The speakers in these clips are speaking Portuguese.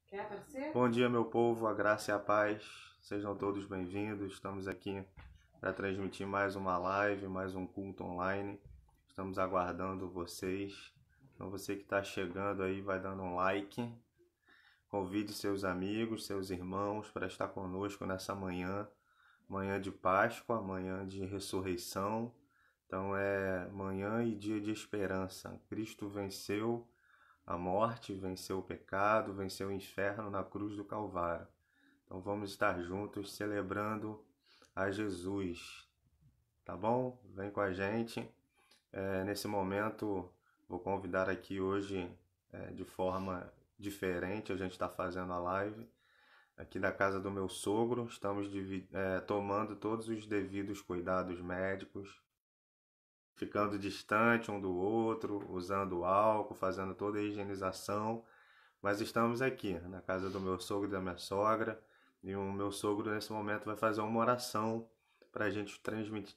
Quer aparecer? Bom dia, meu povo, a graça e a paz. Sejam todos bem-vindos. Estamos aqui para transmitir mais uma live, mais um culto online. Estamos aguardando vocês. Então, você que está chegando aí, vai dando um like. Convide seus amigos, seus irmãos para estar conosco nessa manhã. Manhã de Páscoa, manhã de ressurreição. Então, é manhã e dia de esperança. Cristo venceu a morte, venceu o pecado, venceu o inferno na cruz do Calvário. Então vamos estar juntos celebrando a Jesus, tá bom? Vem com a gente. Nesse momento vou convidar aqui hoje de forma diferente, a gente está fazendo a live aqui da casa do meu sogro. Estamos tomando todos os devidos cuidados médicos, ficando distante um do outro, usando álcool, fazendo toda a higienização. Mas estamos aqui, na casa do meu sogro e da minha sogra. E o meu sogro, nesse momento, vai fazer uma oração para a gente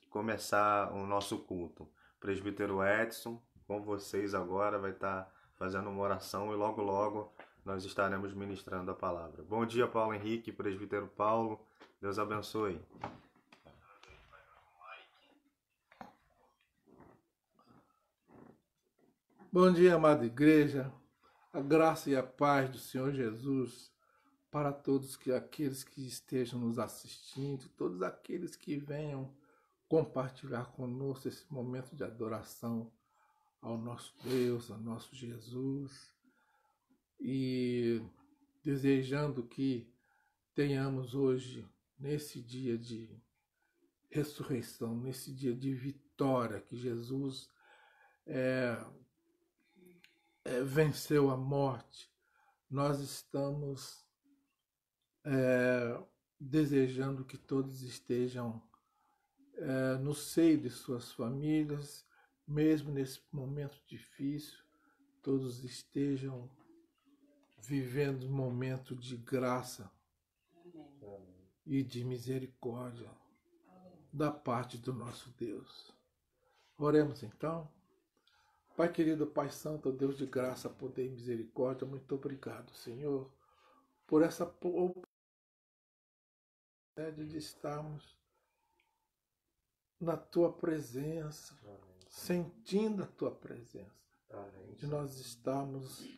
começar o nosso culto. O presbítero Edson, com vocês agora, vai estar fazendo uma oração e logo, logo nós estaremos ministrando a palavra. Bom dia, Paulo Henrique, presbítero Paulo. Deus abençoe. Bom dia, amada igreja, a graça e a paz do Senhor Jesus para todos aqueles que estejam nos assistindo, todos aqueles que venham compartilhar conosco esse momento de adoração ao nosso Deus, ao nosso Jesus, e desejando que tenhamos hoje, nesse dia de ressurreição, nesse dia de vitória, que Jesus venceu a morte. Nós estamos desejando que todos estejam no seio de suas famílias, mesmo nesse momento difícil, todos estejam vivendo um momento de graça e de misericórdia da parte do nosso Deus. Oremos então. Pai querido, Pai santo, Deus de graça, poder e misericórdia, muito obrigado, Senhor, por essa oportunidade de estarmos na Tua presença, sentindo a Tua presença, de nós estarmos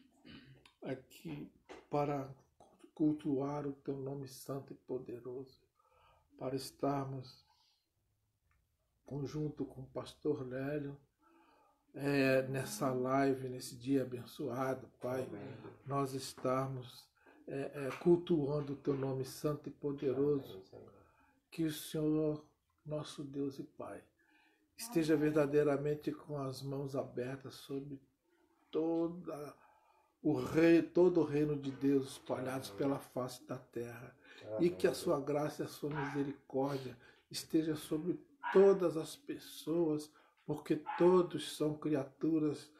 aqui para cultuar o Teu nome santo e poderoso, para estarmos junto com o pastor Lélio, nessa live, nesse dia abençoado, Pai, nós estarmos cultuando o Teu nome santo e poderoso, que o Senhor, nosso Deus e Pai, esteja verdadeiramente com as mãos abertas sobre todo o reino de Deus espalhados pela face da terra, e que a sua graça e a sua misericórdia esteja sobre todas as pessoas, porque todos são criaturas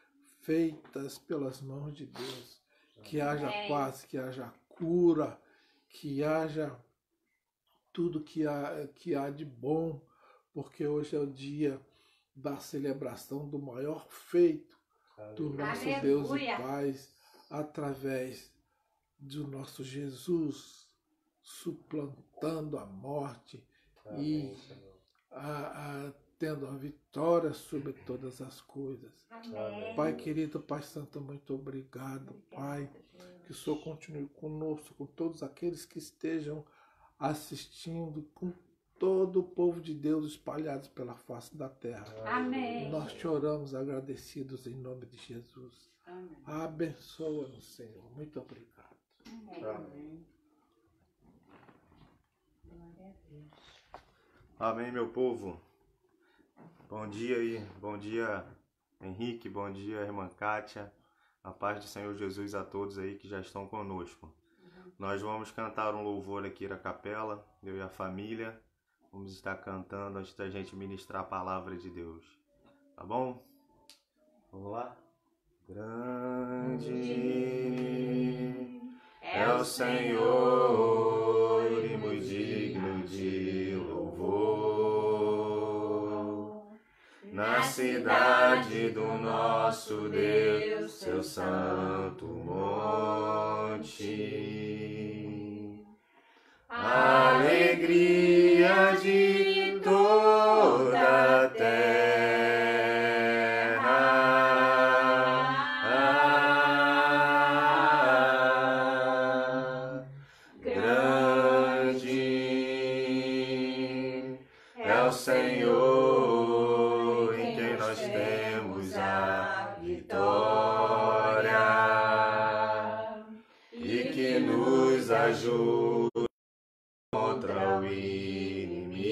feitas pelas mãos de Deus. Que haja paz, que haja cura, que haja tudo que há de bom, porque hoje é o dia da celebração do maior feito do nosso Deus e Pai, através do nosso Jesus, suplantando a morte e tendo a vitória sobre todas as coisas. Amém. Pai querido, Pai santo, muito obrigado, Pai, que o Senhor continue conosco, com todos aqueles que estejam assistindo, com todo o povo de Deus espalhados pela face da terra. Amém. Nós te oramos agradecidos em nome de Jesus. Amém. Abençoa-nos, Senhor. Muito obrigado. Amém. Amém, meu povo. Bom dia aí, bom dia Henrique, bom dia irmã Kátia, a paz do Senhor Jesus a todos aí que já estão conosco. Nós vamos cantar um louvor aqui na capela, eu e a família, vamos estar cantando antes da gente ministrar a palavra de Deus, tá bom? Vamos lá? Grande é o Senhor e muito digno de louvor. Na cidade do nosso Deus, seu santo monte, que nos ajude contra o inimigo.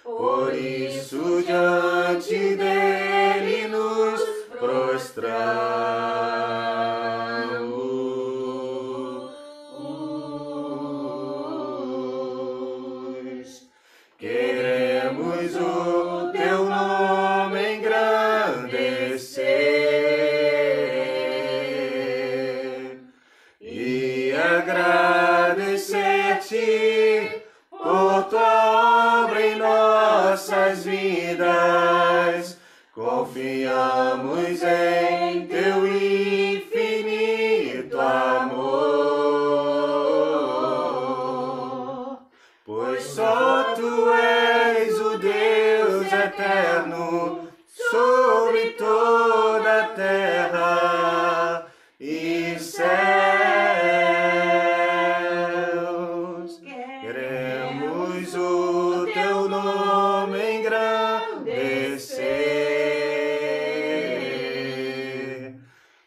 Por isso diante dele nos prostramos. Queremos o teu nome engrandecer e agradecer-te por tua obra em nossas vidas. Confiamos em teu infinito amor, pois só tu és o Deus eterno sobre toda a terra e céus. Queremos o teu nome engrandecer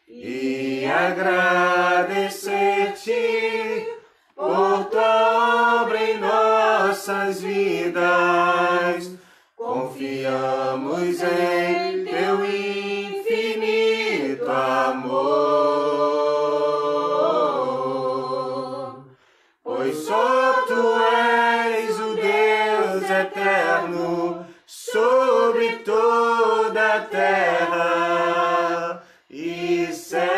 e agradecer-te por tua obra em nossas vidas. Confiamos em teu infinito amor, pois só tu és o Deus eterno sobre toda a terra e céus.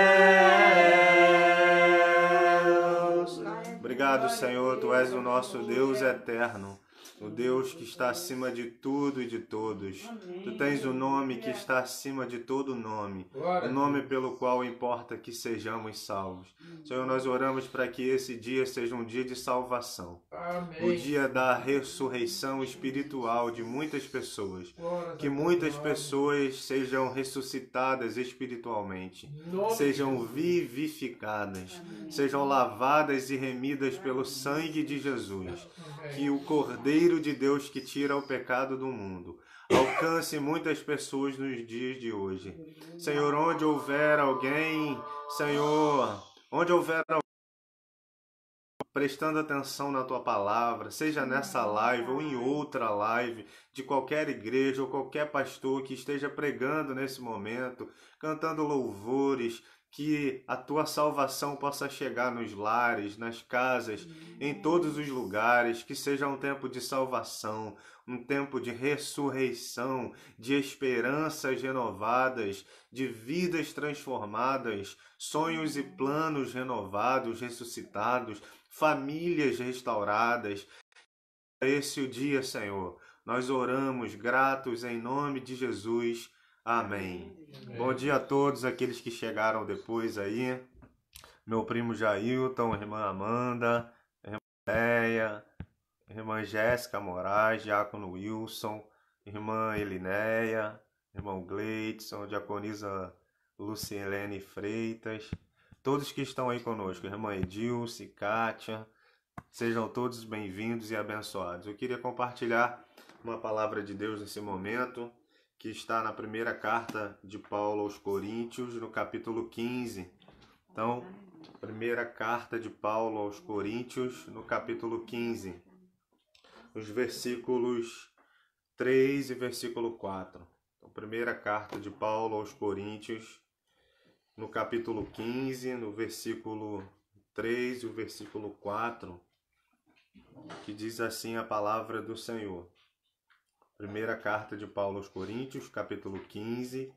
Obrigado, Senhor, tu és o nosso Deus eterno, o Deus que está acima de tudo e de todos. Tu tens o nome que está acima de todo nome, o nome pelo qual importa que sejamos salvos. Senhor, nós oramos para que esse dia seja um dia de salvação, o dia da ressurreição espiritual de muitas pessoas, que muitas pessoas sejam ressuscitadas espiritualmente, sejam vivificadas, sejam lavadas e remidas pelo sangue de Jesus, que o Cordeiro de Deus que tira o pecado do mundo alcance muitas pessoas nos dias de hoje. Senhor, onde houver alguém, Senhor, onde houver alguém prestando atenção na tua palavra, seja nessa live ou em outra live, de qualquer igreja ou qualquer pastor que esteja pregando nesse momento, cantando louvores, que a tua salvação possa chegar nos lares, nas casas, em todos os lugares, que seja um tempo de salvação, um tempo de ressurreição, de esperanças renovadas, de vidas transformadas, sonhos e planos renovados, ressuscitados, famílias restauradas. Esse é o dia, Senhor. Nós oramos gratos em nome de Jesus. Amém. Bom dia a todos aqueles que chegaram depois aí. Meu primo Jailton, irmã Amanda, irmã Leia, irmã Jéssica Moraes, diácono Wilson, irmã Elinéia, irmão Gleidson, diaconisa Lucilene Freitas, todos que estão aí conosco, irmã Edilce, Kátia, sejam todos bem-vindos e abençoados. Eu queria compartilhar uma palavra de Deus nesse momento, que está na primeira carta de Paulo aos Coríntios, no capítulo 15. Então, primeira carta de Paulo aos Coríntios, no capítulo 15, os versículos 3 e versículo 4. Então, primeira carta de Paulo aos Coríntios, no capítulo 15, no versículo 3 e o versículo 4, que diz assim a palavra do Senhor. Primeira carta de Paulo aos Coríntios, capítulo 15.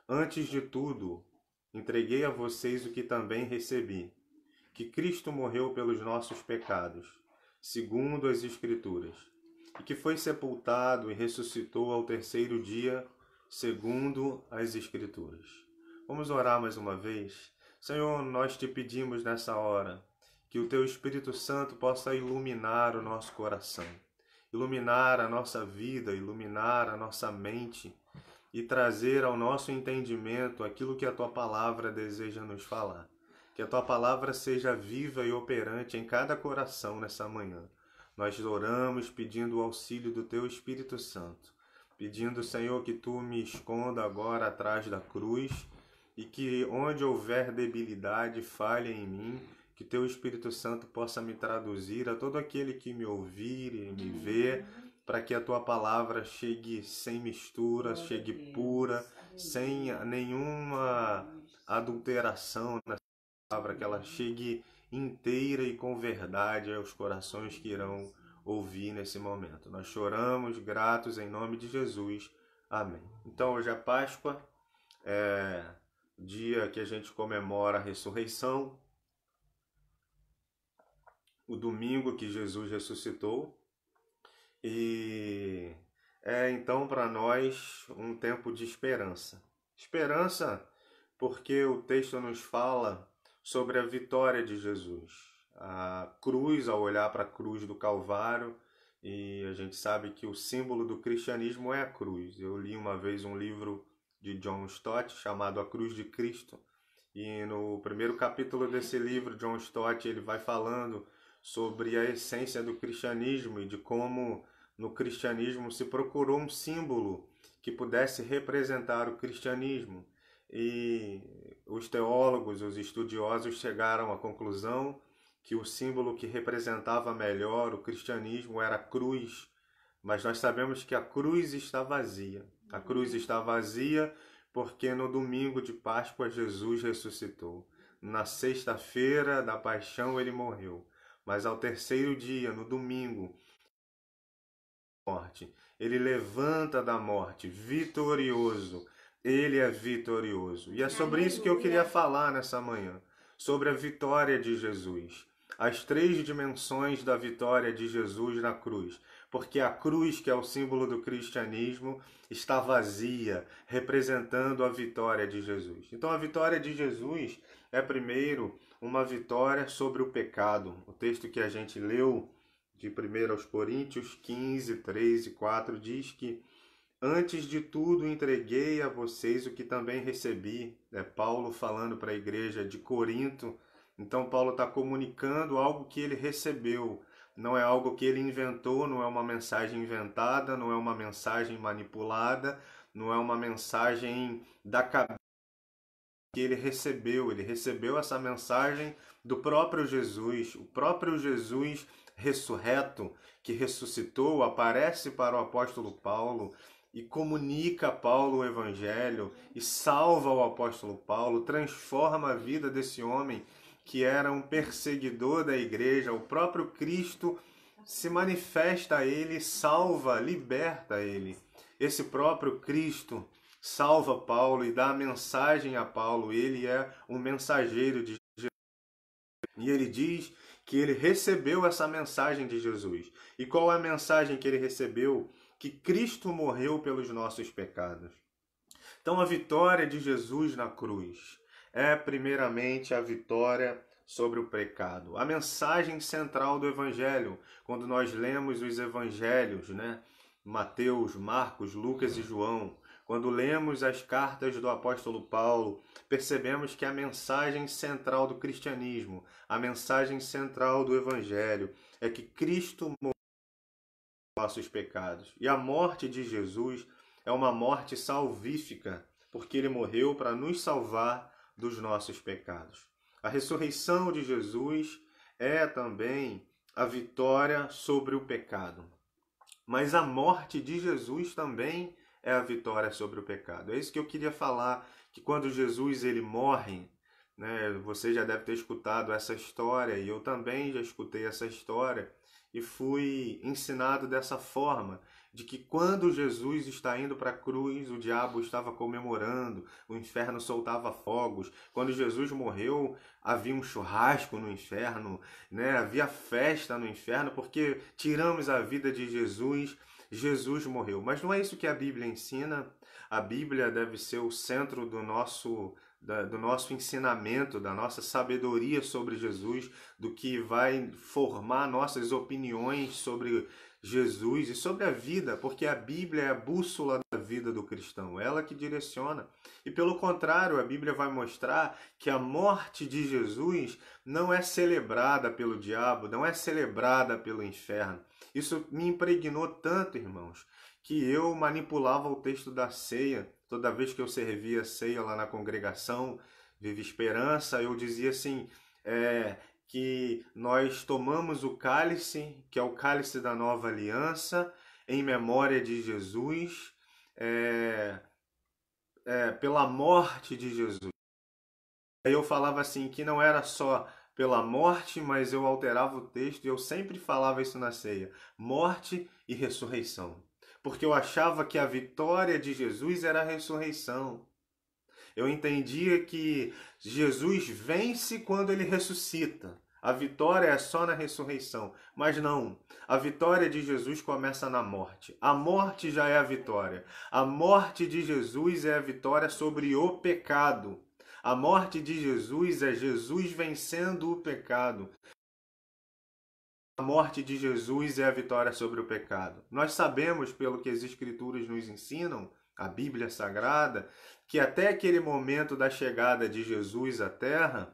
Antes de tudo, entreguei a vocês o que também recebi, que Cristo morreu pelos nossos pecados, segundo as Escrituras, e que foi sepultado e ressuscitou ao terceiro dia, segundo as Escrituras. Vamos orar mais uma vez? Senhor, nós te pedimos nessa hora que o Teu Espírito Santo possa iluminar o nosso coração, iluminar a nossa vida, iluminar a nossa mente e trazer ao nosso entendimento aquilo que a Tua Palavra deseja nos falar. Que a Tua Palavra seja viva e operante em cada coração nessa manhã. Nós oramos pedindo o auxílio do Teu Espírito Santo. pedindo, Senhor, que Tu me esconda agora atrás da cruz e que onde houver debilidade, falha em mim, que Teu Espírito Santo possa me traduzir a todo aquele que me ouvir e me ver, para que a Tua palavra chegue sem mistura, chegue pura, sem nenhuma adulteração nessa palavra, que ela chegue inteira e com verdade aos corações que irão ouvir nesse momento. Nós choramos gratos em nome de Jesus. Amém. Então hoje é Páscoa, é dia que a gente comemora a ressurreição, o domingo que Jesus ressuscitou, e é então para nós um tempo de esperança. Esperança porque o texto nos fala sobre a vitória de Jesus. A cruz, ao olhar para a cruz do Calvário, e a gente sabe que o símbolo do cristianismo é a cruz. Eu li uma vez um livro de John Stott chamado A Cruz de Cristo, e no primeiro capítulo desse livro, John Stott ele vai falando sobre a essência do cristianismo e de como no cristianismo se procurou um símbolo que pudesse representar o cristianismo. E os teólogos, os estudiosos chegaram à conclusão que o símbolo que representava melhor o cristianismo era a cruz, mas nós sabemos que a cruz está vazia. A cruz está vazia porque no domingo de Páscoa Jesus ressuscitou. Na sexta-feira da paixão ele morreu, mas ao terceiro dia, no domingo, morte, ele levanta da morte, vitorioso. Ele é vitorioso. E é sobre isso que eu queria falar nessa manhã, sobre a vitória de Jesus. As três dimensões da vitória de Jesus na cruz. Porque a cruz, que é o símbolo do cristianismo, está vazia, representando a vitória de Jesus. Então a vitória de Jesus é primeiro uma vitória sobre o pecado. O texto que a gente leu de 1 Coríntios 15, 3 e 4 diz que antes de tudo entreguei a vocês o que também recebi. É Paulo falando para a igreja de Corinto. Então Paulo está comunicando algo que ele recebeu. Não é algo que ele inventou, não é uma mensagem inventada, não é uma mensagem manipulada, não é uma mensagem da cabeça que ele recebeu. Ele recebeu essa mensagem do próprio Jesus. O próprio Jesus ressurreto, que ressuscitou, aparece para o apóstolo Paulo e comunica a Paulo o evangelho e salva o apóstolo Paulo, transforma a vida desse homem que era um perseguidor da igreja. O próprio Cristo se manifesta a ele, salva, liberta ele. Esse próprio Cristo salva Paulo e dá a mensagem a Paulo. Ele é um mensageiro de Jesus. E ele diz que ele recebeu essa mensagem de Jesus. E qual é a mensagem que ele recebeu? Que Cristo morreu pelos nossos pecados. Então a vitória de Jesus na cruz é primeiramente a vitória sobre o pecado. A mensagem central do Evangelho, quando nós lemos os Evangelhos, Mateus, Marcos, Lucas e João, quando lemos as cartas do apóstolo Paulo, percebemos que a mensagem central do cristianismo, a mensagem central do Evangelho, é que Cristo morreu pelos nossos pecados. E a morte de Jesus é uma morte salvífica, porque ele morreu para nos salvar dos nossos pecados. A ressurreição de Jesus é também a vitória sobre o pecado. Mas a morte de Jesus também é a vitória sobre o pecado. É isso que eu queria falar, que quando Jesus ele morre, você já deve ter escutado essa história, e eu também já escutei essa história, e fui ensinado dessa forma, de que quando Jesus está indo para a cruz, o diabo estava comemorando, o inferno soltava fogos. Quando Jesus morreu, havia um churrasco no inferno, havia festa no inferno, porque tiramos a vida de Jesus, Jesus morreu. Mas não é isso que a Bíblia ensina. A Bíblia deve ser o centro do nosso ensinamento, da nossa sabedoria sobre Jesus, do que vai formar nossas opiniões sobre Jesus e sobre a vida, porque a Bíblia é a bússola da vida do cristão, ela que direciona. E pelo contrário, a Bíblia vai mostrar que a morte de Jesus não é celebrada pelo diabo, não é celebrada pelo inferno. Isso me impregnou tanto, irmãos, que eu manipulava o texto da ceia. Toda vez que eu servia ceia lá na congregação Viva Esperança, eu dizia assim, que nós tomamos o cálice, que é o cálice da nova aliança, em memória de Jesus, pela morte de Jesus. Aí eu falava assim, que não era só pela morte, mas eu alterava o texto e eu sempre falava isso na ceia, morte e ressurreição. Porque eu achava que a vitória de Jesus era a ressurreição. Eu entendia que Jesus vence quando ele ressuscita. A vitória é só na ressurreição. Mas não, a vitória de Jesus começa na morte. A morte já é a vitória. A morte de Jesus é a vitória sobre o pecado. A morte de Jesus é Jesus vencendo o pecado. A morte de Jesus é a vitória sobre o pecado. Nós sabemos, pelo que as Escrituras nos ensinam, a Bíblia Sagrada, que até aquele momento da chegada de Jesus à Terra,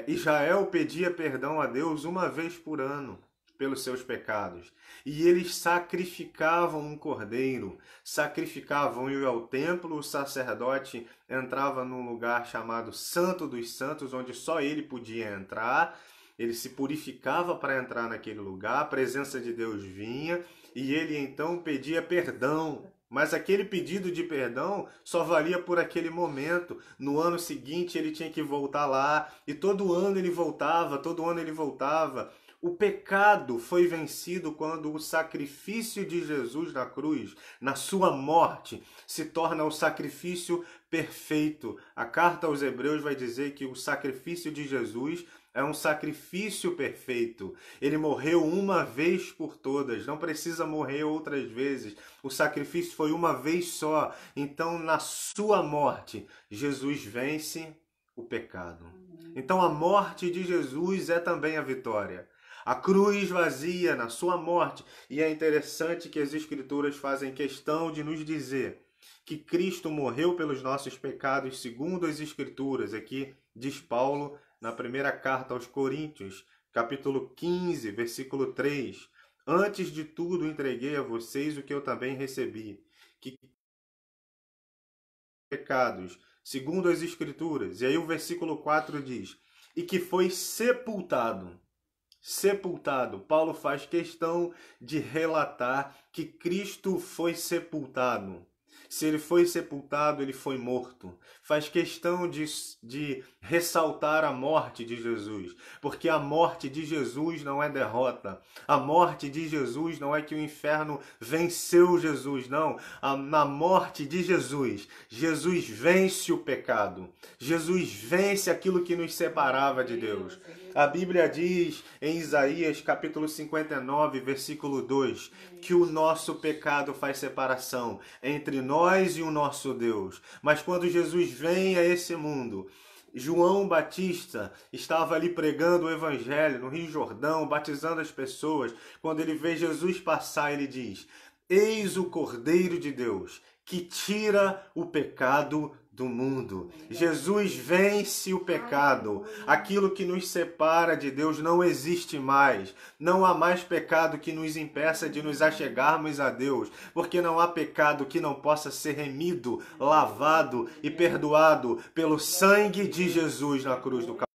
Israel pedia perdão a Deus uma vez por ano pelos seus pecados. E eles sacrificavam um cordeiro, sacrificavam, iam ao templo, o sacerdote entrava num lugar chamado Santo dos Santos, onde só ele podia entrar. Ele se purificava para entrar naquele lugar, a presença de Deus vinha e ele então pedia perdão. Mas aquele pedido de perdão só valia por aquele momento. No ano seguinte ele tinha que voltar lá e todo ano ele voltava, todo ano ele voltava. O pecado foi vencido quando o sacrifício de Jesus na cruz, na sua morte, se torna o sacrifício perfeito. A carta aos Hebreus vai dizer que o sacrifício de Jesus é um sacrifício perfeito. Ele morreu uma vez por todas, não precisa morrer outras vezes. O sacrifício foi uma vez só. Então, na sua morte, Jesus vence o pecado. Então, a morte de Jesus é também a vitória. A cruz vazia na sua morte. E é interessante que as Escrituras fazem questão de nos dizer que Cristo morreu pelos nossos pecados segundo as Escrituras. Aqui diz Paulo na primeira carta aos Coríntios, capítulo 15, versículo 3. Antes de tudo entreguei a vocês o que eu também recebi, que pecados, segundo as Escrituras. E aí o versículo 4 diz, e que foi sepultado. Sepultado. Paulo faz questão de relatar que Cristo foi sepultado. Se ele foi sepultado, ele foi morto. Faz questão de ressaltar a morte de Jesus, porque a morte de Jesus não é derrota. A morte de Jesus não é que o inferno venceu Jesus, não. Na morte de Jesus, Jesus vence o pecado. Jesus vence aquilo que nos separava de Deus. A Bíblia diz em Isaías capítulo 59, versículo 2, que o nosso pecado faz separação entre nós e o nosso Deus. Mas quando Jesus vem a esse mundo, João Batista estava ali pregando o Evangelho no Rio Jordão, batizando as pessoas. Quando ele vê Jesus passar, ele diz, eis o Cordeiro de Deus, que tira o pecado do mundo. Jesus vence o pecado. Aquilo que nos separa de Deus não existe mais. Não há mais pecado que nos impeça de nos achegarmos a Deus, porque não há pecado que não possa ser remido, lavado e perdoado pelo sangue de Jesus na cruz do Calvário.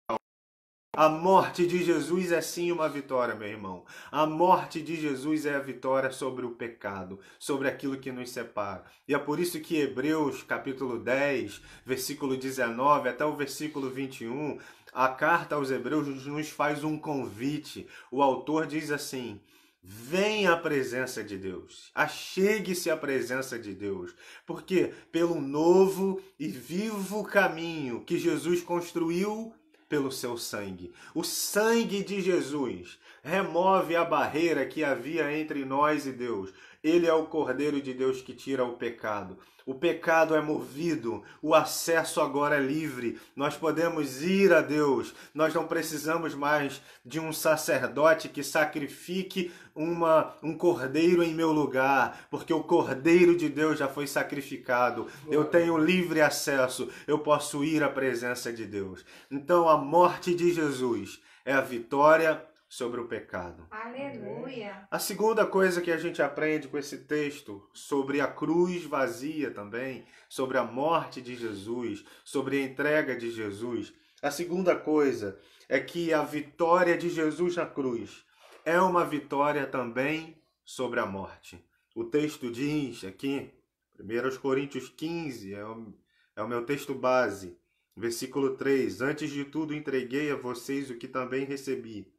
A morte de Jesus é sim uma vitória, meu irmão. A morte de Jesus é a vitória sobre o pecado, sobre aquilo que nos separa. E é por isso que Hebreus, capítulo 10, versículo 19 até o versículo 21, a carta aos Hebreus nos faz um convite. O autor diz assim, venha à presença de Deus, achegue-se à presença de Deus, porque pelo novo e vivo caminho que Jesus construiu pelo seu sangue. O sangue de Jesus remove a barreira que havia entre nós e Deus. Ele é o Cordeiro de Deus que tira o pecado. O pecado é movido, o acesso agora é livre. Nós podemos ir a Deus. Nós não precisamos mais de um sacerdote que sacrifique um cordeiro em meu lugar, porque o Cordeiro de Deus já foi sacrificado. Eu tenho livre acesso, eu posso ir à presença de Deus. Então a morte de Jesus é a vitória sobre o pecado. Aleluia. A segunda coisa que a gente aprende com esse texto, sobre a cruz vazia também, sobre a morte de Jesus, sobre a entrega de Jesus, a segunda coisa é que a vitória de Jesus na cruz é uma vitória também sobre a morte. O texto diz aqui, 1 Coríntios 15, é o meu texto base, versículo 3, antes de tudo entreguei a vocês o que também recebi,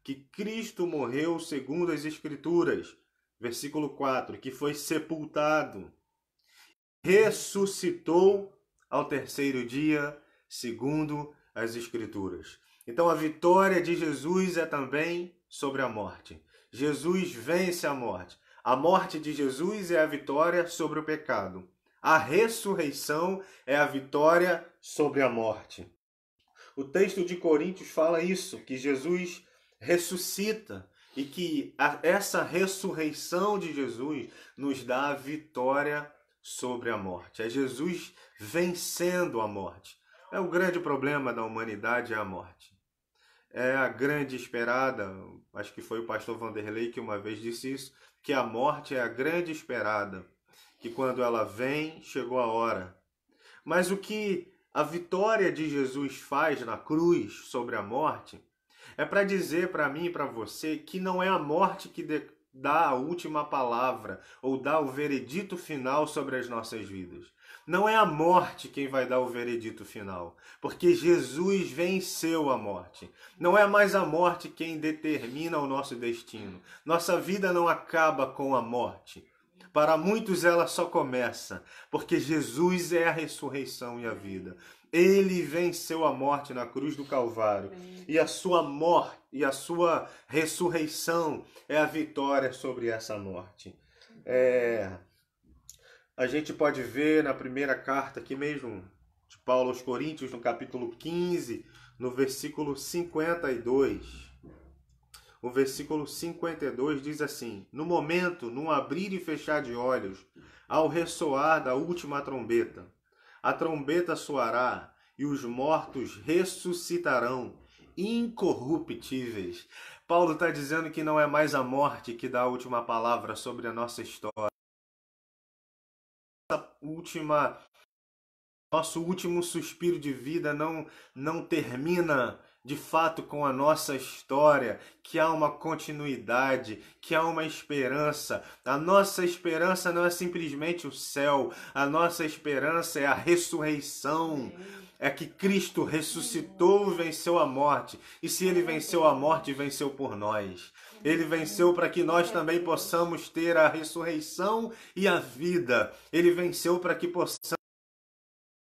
que Cristo morreu segundo as Escrituras, versículo 4, que foi sepultado, ressuscitou ao terceiro dia, segundo as Escrituras. Então a vitória de Jesus é também sobre a morte. Jesus vence a morte. A morte de Jesus é a vitória sobre o pecado. A ressurreição é a vitória sobre a morte. O texto de Coríntios fala isso, que Jesus ressuscita e que essa ressurreição de Jesus nos dá a vitória sobre a morte. É Jesus vencendo a morte. É o grande problema da humanidade, é a morte. É a grande esperada, acho que foi o pastor Vanderlei que uma vez disse isso, que a morte é a grande esperada, que quando ela vem, chegou a hora. Mas o que a vitória de Jesus faz na cruz sobre a morte é para dizer para mim e para você que não é a morte que dá a última palavra ou dá o veredito final sobre as nossas vidas. Não é a morte quem vai dar o veredito final, porque Jesus venceu a morte. Não é mais a morte quem determina o nosso destino. Nossa vida não acaba com a morte. Para muitos ela só começa, porque Jesus é a ressurreição e a vida. Ele venceu a morte na cruz do Calvário. E a sua morte e a sua ressurreição é a vitória sobre essa morte. A gente pode ver na primeira carta aqui mesmo, de Paulo aos Coríntios, no capítulo 15, no versículo 52. O versículo 52 diz assim: no momento, num abrir e fechar de olhos, ao ressoar da última trombeta, a trombeta soará e os mortos ressuscitarão, incorruptíveis. Paulo está dizendo que não é mais a morte que dá a última palavra sobre a nossa história. Nosso último suspiro de vida não termina de fato com a nossa história, que há uma continuidade, que há uma esperança. A nossa esperança não é simplesmente o céu, a nossa esperança é a ressurreição. É que Cristo ressuscitou e venceu a morte. E se Ele venceu a morte, venceu por nós. Ele venceu para que nós também possamos ter a ressurreição e a vida. Ele venceu para que possamos,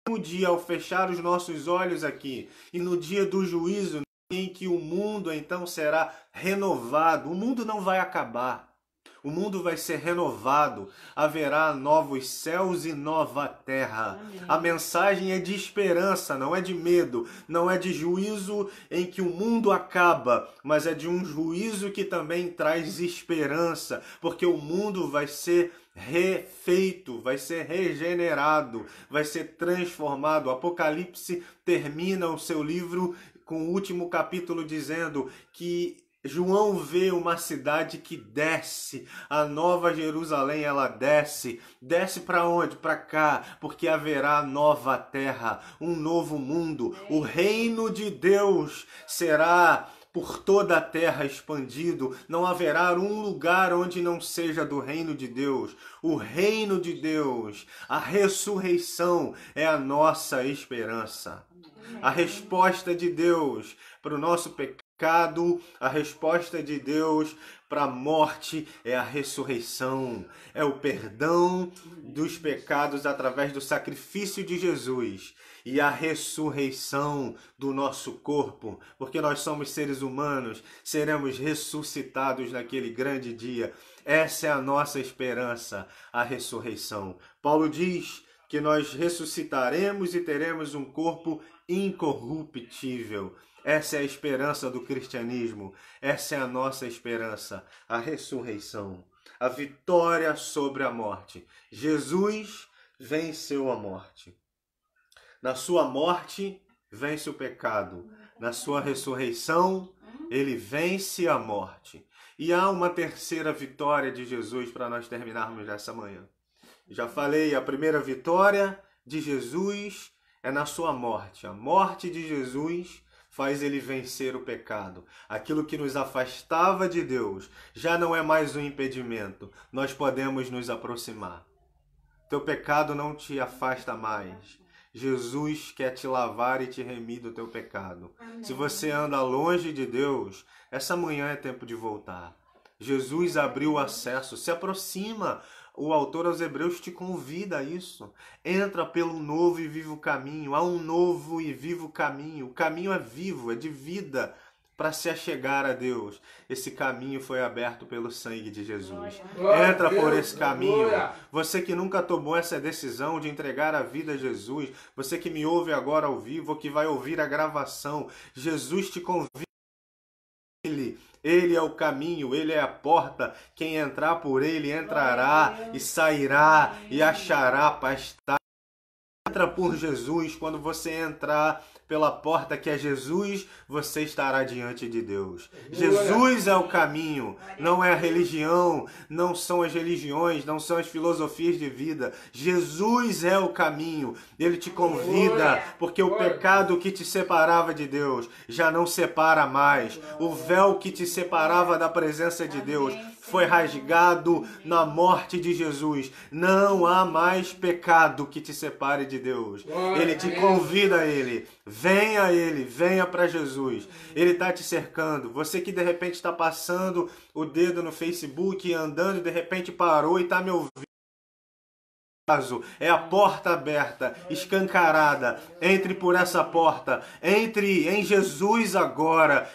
no dia, ao fechar os nossos olhos aqui, e no dia do juízo, em que o mundo então será renovado. O mundo não vai acabar. O mundo vai ser renovado, haverá novos céus e nova terra. Amém. A mensagem é de esperança, não é de medo, não é de juízo em que o mundo acaba, mas é de um juízo que também traz esperança, porque o mundo vai ser refeito, vai ser regenerado, vai ser transformado. O Apocalipse termina o seu livro com o último capítulo dizendo que João vê uma cidade que desce, a Nova Jerusalém, ela desce para onde? Para cá, porque haverá nova terra, um novo mundo. O reino de Deus será por toda a terra expandido, não haverá um lugar onde não seja do reino de Deus. O reino de Deus, a ressurreição é a nossa esperança. A resposta de Deus para o nosso pecado, a resposta de Deus para a morte é a ressurreição, é o perdão dos pecados através do sacrifício de Jesus e a ressurreição do nosso corpo, porque nós somos seres humanos, seremos ressuscitados naquele grande dia. Essa é a nossa esperança, a ressurreição. Paulo diz que nós ressuscitaremos e teremos um corpo incorruptível. Essa é a esperança do cristianismo. Essa é a nossa esperança, a ressurreição, a vitória sobre a morte. Jesus venceu a morte. Na sua morte, vence o pecado. Na sua ressurreição, Ele vence a morte. E há uma terceira vitória de Jesus para nós terminarmos nessa manhã. Já falei, a primeira vitória de Jesus é na sua morte. A morte de Jesus faz ele vencer o pecado. Aquilo que nos afastava de Deus já não é mais um impedimento. Nós podemos nos aproximar. Teu pecado não te afasta mais. Jesus quer te lavar e te remir do teu pecado. Amém. Se você anda longe de Deus, essa manhã é tempo de voltar. Jesus abriu o acesso. Se aproxima. O autor aos Hebreus te convida a isso. Entra pelo novo e vivo caminho. Há um novo e vivo caminho. O caminho é vivo, é de vida para se achegar a Deus. Esse caminho foi aberto pelo sangue de Jesus. Entra por esse caminho. Você que nunca tomou essa decisão de entregar a vida a Jesus, você que me ouve agora ao vivo ou que vai ouvir a gravação, Jesus te convida. Ele é o caminho, Ele é a porta. Quem entrar por Ele entrará e sairá e achará pastagem. Entra por Jesus. Quando você entrar pela porta que é Jesus, você estará diante de Deus. Jesus é o caminho, não é a religião, não são as religiões, não são as filosofias de vida. Jesus é o caminho. Ele te convida, porque o pecado que te separava de Deus já não separa mais. O véu que te separava da presença de Deus foi rasgado na morte de Jesus. Não há mais pecado que te separe de Deus. Ele te convida a Ele. Venha a Ele, venha para Jesus. Ele está te cercando. Você que de repente está passando o dedo no Facebook, andando e de repente parou e está me ouvindo. É a porta aberta, escancarada. Entre por essa porta. Entre em Jesus agora.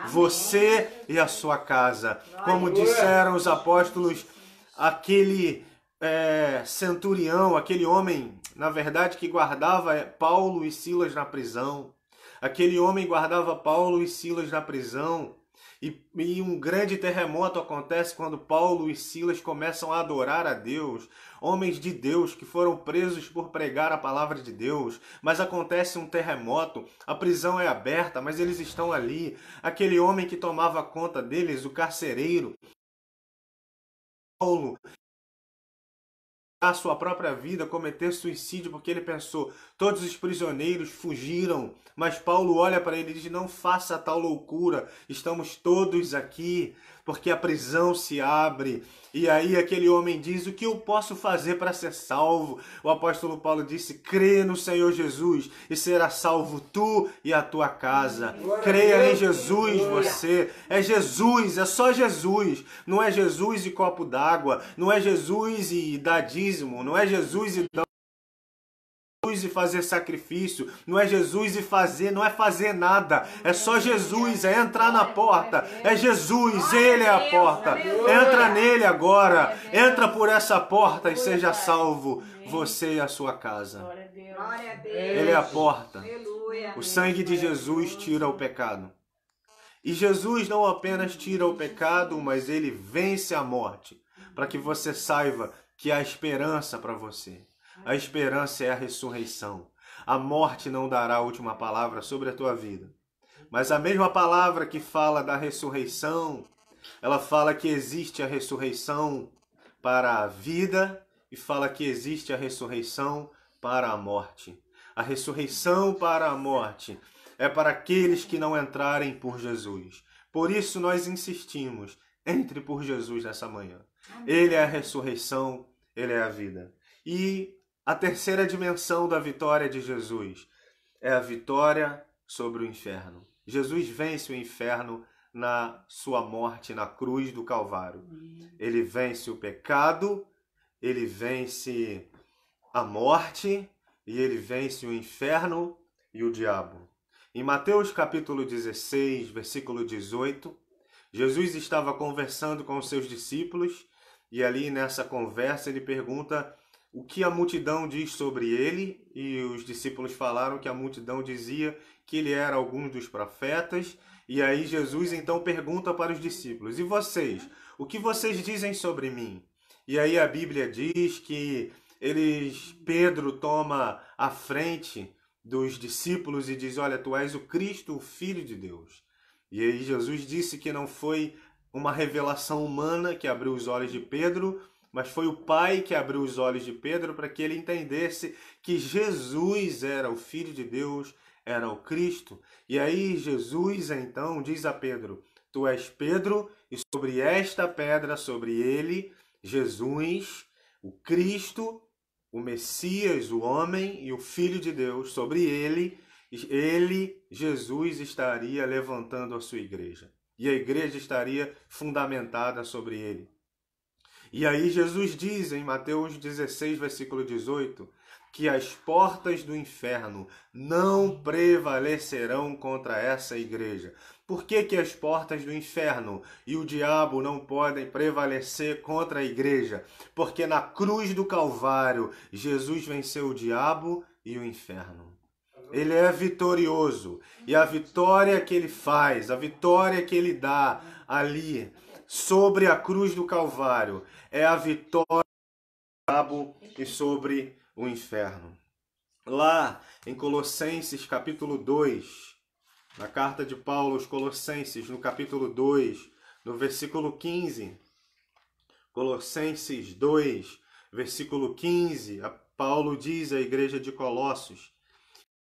Você e a sua casa. Como disseram os apóstolos, aquele centurião, aquele homem, na verdade, que guardava Paulo e Silas na prisão. Aquele homem guardava Paulo e Silas na prisão. E um grande terremoto acontece quando Paulo e Silas começam a adorar a Deus. Homens de Deus que foram presos por pregar a palavra de Deus. Mas acontece um terremoto, a prisão é aberta, mas eles estão ali. Aquele homem que tomava conta deles, o carcereiro, Paulo, a sua própria vida, cometer suicídio, porque ele pensou, todos os prisioneiros fugiram, mas Paulo olha para ele e diz, não faça tal loucura, estamos todos aqui, porque a prisão se abre. E aí aquele homem diz, o que eu posso fazer para ser salvo? O apóstolo Paulo disse, crê no Senhor Jesus e será salvo tu e a tua casa. Creia em Jesus você. É Jesus, é só Jesus. Não é Jesus e copo d'água, não é Jesus e dar dízimo, não é Jesus e dar e fazer sacrifício, não é Jesus e fazer, não é fazer nada, é só Jesus, é entrar na porta, é Jesus, Ele é a porta, entra nele agora, entra por essa porta e seja salvo, você e a sua casa. Ele é a porta, o sangue de Jesus tira o pecado. E Jesus não apenas tira o pecado, mas Ele vence a morte, para que você saiba que há esperança para você. A esperança é a ressurreição. A morte não dará a última palavra sobre a tua vida. Mas a mesma palavra que fala da ressurreição, ela fala que existe a ressurreição para a vida e fala que existe a ressurreição para a morte. A ressurreição para a morte é para aqueles que não entrarem por Jesus. Por isso nós insistimos, entre por Jesus nessa manhã. Ele é a ressurreição, Ele é a vida. E a terceira dimensão da vitória de Jesus é a vitória sobre o inferno. Jesus vence o inferno na sua morte na cruz do Calvário. Ele vence o pecado, ele vence a morte e ele vence o inferno e o diabo. Em Mateus capítulo 16, versículo 18, Jesus estava conversando com os seus discípulos e ali nessa conversa ele pergunta o que a multidão diz sobre ele, e os discípulos falaram que a multidão dizia que ele era algum dos profetas, e aí Jesus então pergunta para os discípulos, e vocês? O que vocês dizem sobre mim? E aí a Bíblia diz que Pedro toma a frente dos discípulos e diz: olha, tu és o Cristo, o Filho de Deus. E aí Jesus disse que não foi uma revelação humana que abriu os olhos de Pedro, mas foi o Pai que abriu os olhos de Pedro para que ele entendesse que Jesus era o Filho de Deus, era o Cristo. E aí Jesus então diz a Pedro: tu és Pedro, e sobre esta pedra, sobre ele, Jesus, o Cristo, o Messias, o homem e o Filho de Deus, sobre ele, Jesus, estaria levantando a sua igreja. E a igreja estaria fundamentada sobre ele. E aí Jesus diz em Mateus 16, versículo 18, que as portas do inferno não prevalecerão contra essa igreja. Por que que as portas do inferno e o diabo não podem prevalecer contra a igreja? Porque na cruz do Calvário, Jesus venceu o diabo e o inferno. Ele é vitorioso. E a vitória que ele faz, a vitória que ele dá ali sobre a cruz do Calvário, é a vitória do diabo e sobre o inferno. Lá em Colossenses capítulo 2, na carta de Paulo aos Colossenses, no capítulo 2, no versículo 15, Colossenses 2, versículo 15, Paulo diz à igreja de Colossos: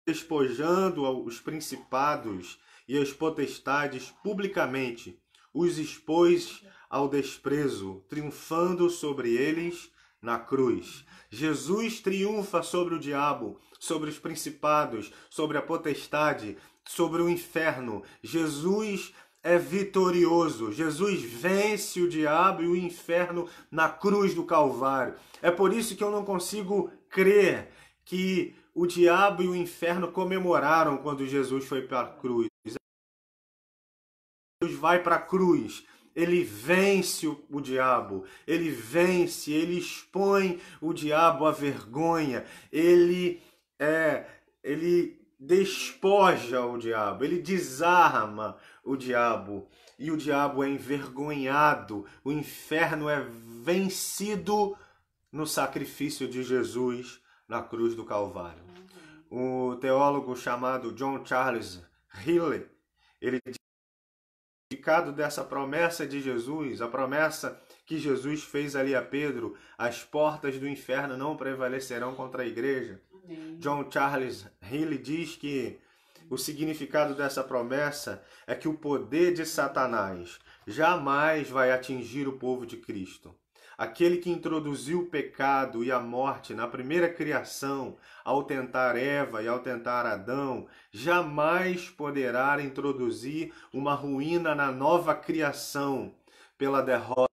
despojando os principados e as potestades publicamente, os expôs ao desprezo, triunfando sobre eles na cruz. Jesus triunfa sobre o diabo, sobre os principados, sobre a potestade, sobre o inferno. Jesus é vitorioso. Jesus vence o diabo e o inferno na cruz do Calvário. É por isso que eu não consigo crer que o diabo e o inferno comemoraram quando Jesus foi para a cruz. Jesus vai para a cruz, ele vence o diabo, ele vence, ele expõe o diabo à vergonha, ele despoja o diabo, ele desarma o diabo e o diabo é envergonhado, o inferno é vencido no sacrifício de Jesus na cruz do Calvário. O teólogo chamado John Charles Riley, ele diz dessa promessa de Jesus, a promessa que Jesus fez ali a Pedro, as portas do inferno não prevalecerão contra a igreja. Amém. John Charles Riley diz que o significado dessa promessa é que o poder de Satanás jamais vai atingir o povo de Cristo. Aquele que introduziu o pecado e a morte na primeira criação, ao tentar Eva e ao tentar Adão, jamais poderá introduzir uma ruína na nova criação pela derrota.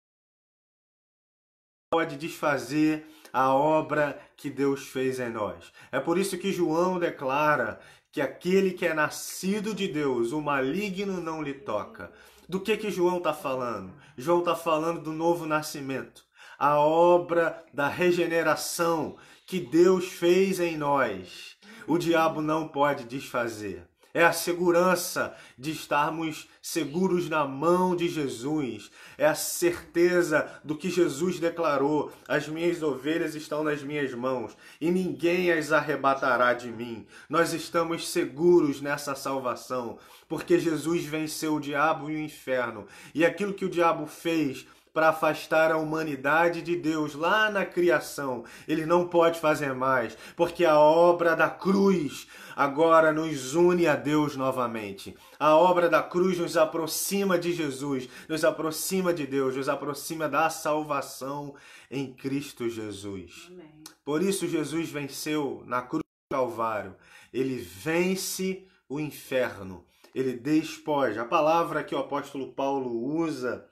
Pode desfazer a obra que Deus fez em nós. É por isso que João declara que aquele que é nascido de Deus, o maligno não lhe toca. Do que João está falando? João está falando do novo nascimento. A obra da regeneração que Deus fez em nós, o diabo não pode desfazer. É a segurança de estarmos seguros na mão de Jesus. É a certeza do que Jesus declarou: as minhas ovelhas estão nas minhas mãos e ninguém as arrebatará de mim. Nós estamos seguros nessa salvação, porque Jesus venceu o diabo e o inferno. E aquilo que o diabo fez para afastar a humanidade de Deus lá na criação, ele não pode fazer mais, porque a obra da cruz agora nos une a Deus novamente. A obra da cruz nos aproxima de Jesus, nos aproxima de Deus, nos aproxima da salvação em Cristo Jesus. Amém. Por isso Jesus venceu na cruz do Calvário. Ele vence o inferno, ele despoja. A palavra que o apóstolo Paulo usa,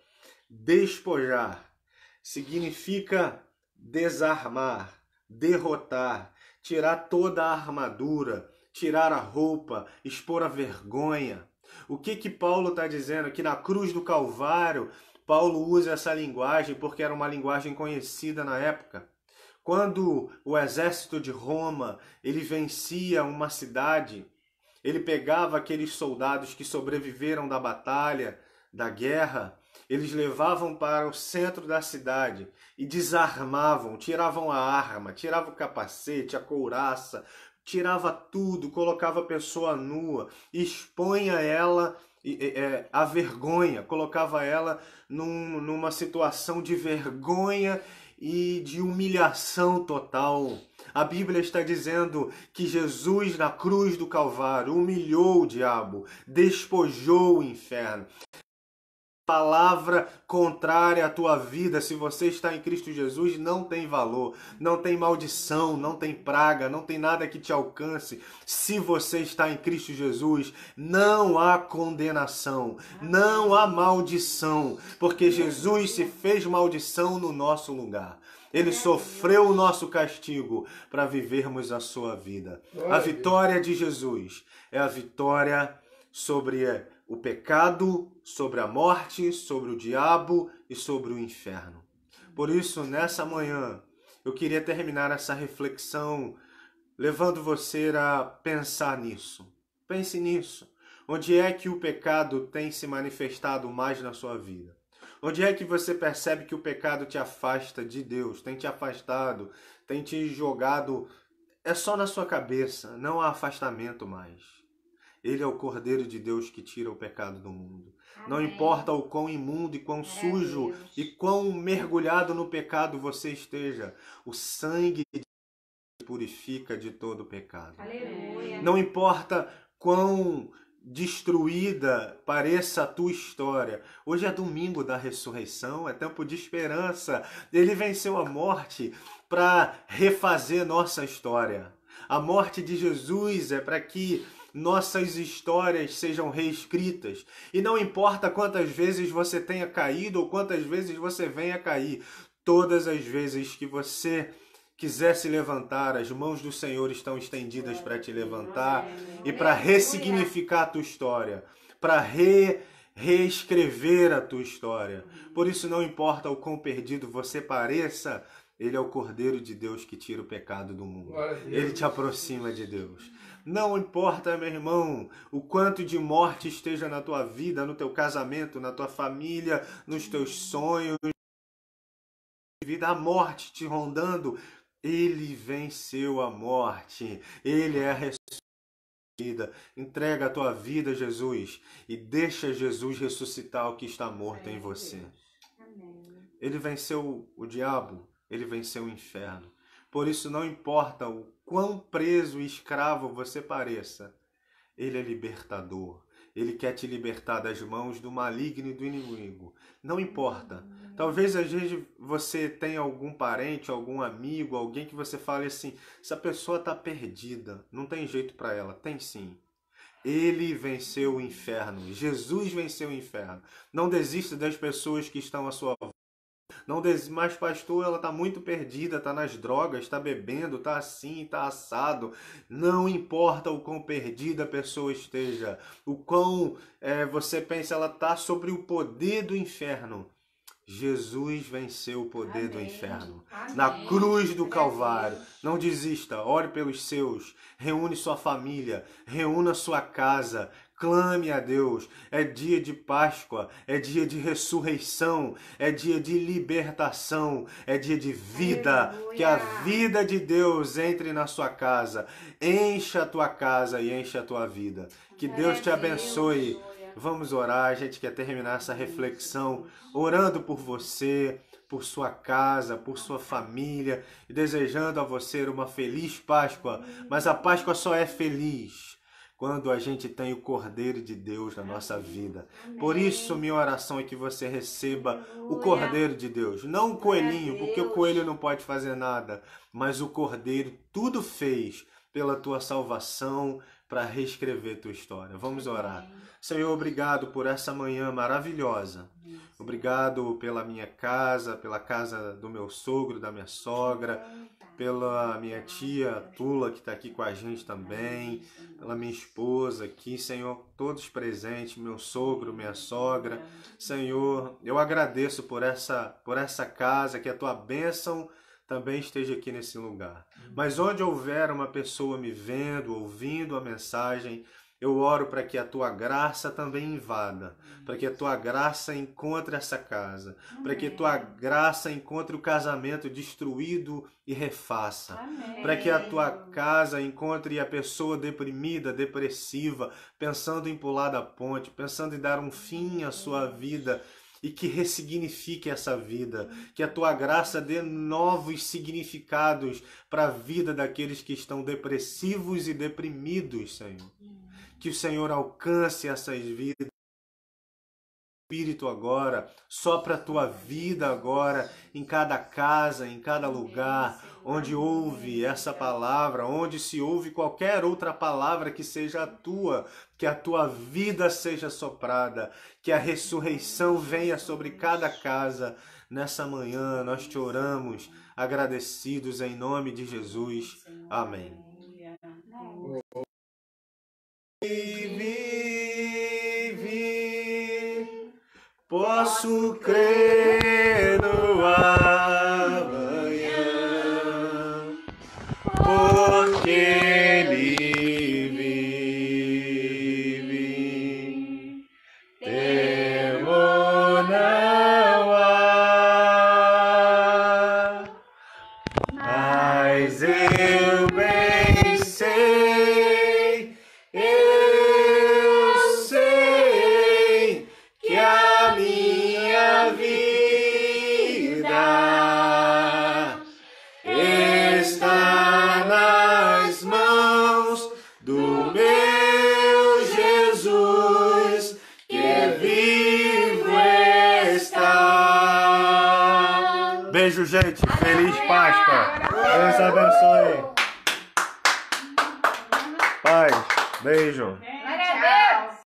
despojar, significa desarmar, derrotar, tirar toda a armadura, tirar a roupa, expor a vergonha. O que Paulo está dizendo? Que na cruz do Calvário, Paulo usa essa linguagem porque era uma linguagem conhecida na época. Quando o exército de Roma ele vencia uma cidade, ele pegava aqueles soldados que sobreviveram da batalha, da guerra, eles levavam para o centro da cidade e desarmavam, tiravam a arma, tiravam o capacete, a couraça, tirava tudo, colocava a pessoa nua, expunha ela a vergonha, colocava ela numa situação de vergonha e de humilhação total. A Bíblia está dizendo que Jesus na cruz do Calvário humilhou o diabo, despojou o inferno. Palavra contrária à tua vida, se você está em Cristo Jesus, não tem valor, não tem maldição, não tem praga, não tem nada que te alcance. Se você está em Cristo Jesus, não há condenação, não há maldição, porque Jesus se fez maldição no nosso lugar. Ele sofreu o nosso castigo para vivermos a sua vida. A vitória de Jesus é a vitória sobre o pecado, sobre a morte, sobre o diabo e sobre o inferno. Por isso, nessa manhã, eu queria terminar essa reflexão levando você a pensar nisso. Pense nisso. Onde é que o pecado tem se manifestado mais na sua vida? Onde é que você percebe que o pecado te afasta de Deus, tem te afastado, tem te jogado? É só na sua cabeça, não há afastamento mais. Ele é o Cordeiro de Deus que tira o pecado do mundo. Amém. Não importa o quão imundo e quão sujo e quão mergulhado no pecado você esteja, o sangue de Deus purifica de todo o pecado. Aleluia. Não importa quão destruída pareça a tua história. Hoje é domingo da ressurreição, é tempo de esperança. Ele venceu a morte para refazer nossa história. A morte de Jesus é para que nossas histórias sejam reescritas. E não importa quantas vezes você tenha caído ou quantas vezes você venha cair, todas as vezes que você quiser se levantar, as mãos do Senhor estão estendidas para te levantar e para ressignificar a tua história, para reescrever a tua história. Por isso não importa o quão perdido você pareça, Ele é o Cordeiro de Deus que tira o pecado do mundo. Ele te aproxima de Deus. Não importa, meu irmão, o quanto de morte esteja na tua vida, no teu casamento, na tua família, nos teus sonhos, vida, a morte te rondando, Ele venceu a morte. Ele é a ressurreição. Entrega a tua vida a Jesus e deixa Jesus ressuscitar o que está morto em você. Ele venceu o diabo, ele venceu o inferno. Por isso não importa o quão preso e escravo você pareça, Ele é libertador. Ele quer te libertar das mãos do maligno e do inimigo. Não importa. Talvez às vezes você tenha algum parente, algum amigo, alguém que você fale assim, essa pessoa está perdida, não tem jeito para ela. Tem sim. Ele venceu o inferno. Jesus venceu o inferno. Não desista das pessoas que estão à sua volta. Não mas pastor, ela está muito perdida, está nas drogas, está bebendo, está assim, está assado. Não importa o quão perdida a pessoa esteja, o quão você pensa, ela está sobre o poder do inferno. Jesus venceu o poder do inferno. Na cruz do Calvário. Não desista, ore pelos seus, reúne sua família, reúna sua casa. Clame a Deus, é dia de Páscoa, é dia de ressurreição, é dia de libertação, é dia de vida. Aleluia. Que a vida de Deus entre na sua casa, encha a tua casa e encha a tua vida. Que Deus te abençoe. Vamos orar, a gente quer terminar essa reflexão orando por você, por sua casa, por sua família e desejando a você uma feliz Páscoa. Mas a Páscoa só é feliz quando a gente tem o Cordeiro de Deus na nossa vida. Por isso, minha oração é que você receba o Cordeiro de Deus. Não o coelhinho, porque o coelho não pode fazer nada. Mas o Cordeiro tudo fez pela tua salvação, para reescrever tua história. Vamos orar. Senhor, obrigado por essa manhã maravilhosa. Obrigado pela minha casa, pela casa do meu sogro, da minha sogra, pela minha tia Tula, que está aqui com a gente também, pela minha esposa aqui, Senhor, todos presentes, meu sogro, minha sogra. Senhor, eu agradeço por essa casa, que a tua bênção também esteja aqui nesse lugar. Mas onde houver uma pessoa me vendo, ouvindo a mensagem, Eu oro para que a tua graça também invada, para que a tua graça encontre essa casa, para que a tua graça encontre o casamento destruído e refaça, para que a tua casa encontre a pessoa deprimida, depressiva, pensando em pular da ponte, pensando em dar um fim à sua vida, e que ressignifique essa vida, que a tua graça dê novos significados para a vida daqueles que estão depressivos e deprimidos, Senhor. Que o Senhor alcance essas vidas, Espírito agora, sopra a tua vida agora, em cada casa, em cada lugar, onde ouve essa palavra, onde se ouve qualquer outra palavra que seja a tua, que a tua vida seja soprada, que a ressurreição venha sobre cada casa. Nessa manhã nós te oramos, agradecidos em nome de Jesus. Amém. Posso crer no amanhã, porque Ele vive. Temor não há, mas eu bem sei, eu sei que a minha vida está nas mãos do meu Jesus, que vivo está. Beijo, gente. Feliz Páscoa. Deus abençoe. Paz. Beijo.